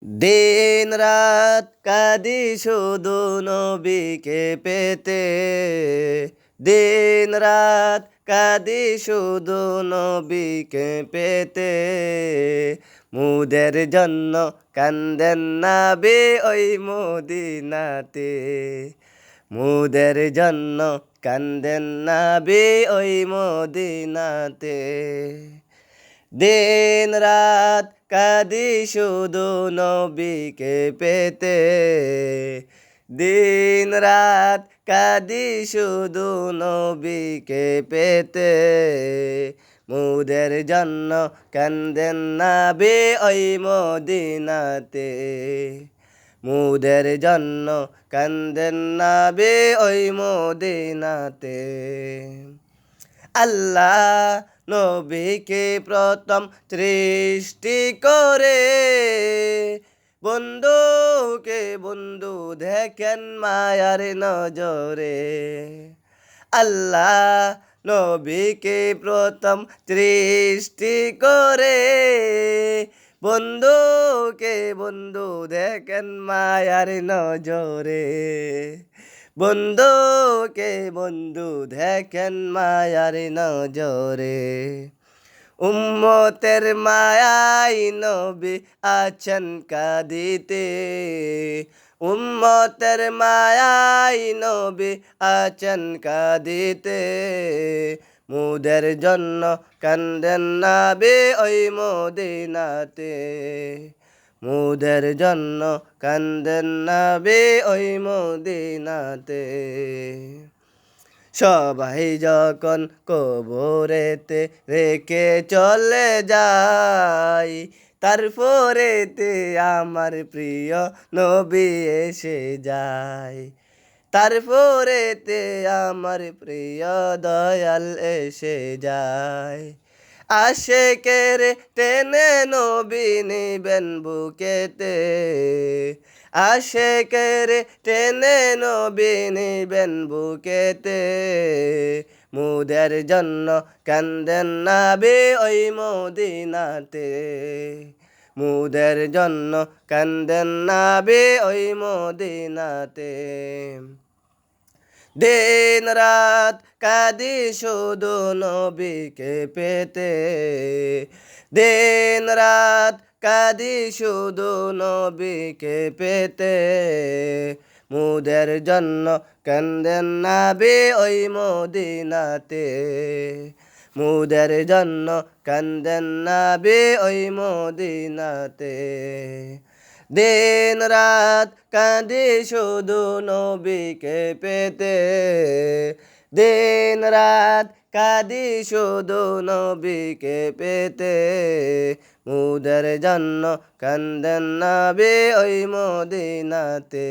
দিন রাত কাঁদি শুধু নবীকে পেতে, দিন রাত কাঁদি শুধু নবীকে পেতে। মুদের জন্য কান্দেন নবী ওই মদিনাতে, মুদের জন্য কান্দেন নবী ওই মদিনাতে। দিন রাত কাঁদি শুধু নবীকে পেতে, দিন রাত কাঁদি শুধু নবীকে পেতে। মুদের জন্য কান্দেন নবী ওই মদিনাতে, মুদের জন্য কান্দেন নবী ওই মদিনাতে। আল্লাহ নবীকে প্রথম সৃষ্টি করে, বন্ধুকে বন্ধু দেখেন মায়ার নজরে। আল্লাহ নবীকে প্রথম সৃষ্টি করে, বন্ধুকে বন্ধু দেখেন মায়ার নজরে। বন্ধুকে বন্ধু দেখেন মায়ার নজরে। উম্মতের মায়াই নবী আছেন কাঁদিতে, উম্মতের মায়াই নবী আছেন কাঁদিতে। মুদের জন্য কান্দেন নবী ওই মদিনাতে, মুদের জন্য কান্দেন নবী ওই মদিনাতে। সবাই যখন কবরেতে রেখে চলে যায়, তারপরেতে আমার প্রিয় নবী এসে যায়। তারপরেতে আমার প্রিয় দয়াল এসে যায়। আশেকের টেনে নবী নিবেন বুকেতে, আশেকের টেনে নবী নিবেন বুকেতে। মুদের জন্য কান্দেন নবী ওই মদিনাতে, মুদের জন্য কান্দেন নবী ওই মদিনাতে। দিন রাত কাঁদি শুধু নবীকে পেতে, দিন রাত কাঁদি শুধু নবীকে পেতে। মুদের জন্য কান্দেন নবী ওই মদিনাতে, মুদের জন্য কান্দেন নবী ওই মদিনাতে। দিন রাত কাঁদি শুধু নবীকে পেতে, দিন রাত কাঁদি শুধু নবীকে পেতে। মুদের জন্য কান্দেন নবী ওই মদিনাতে।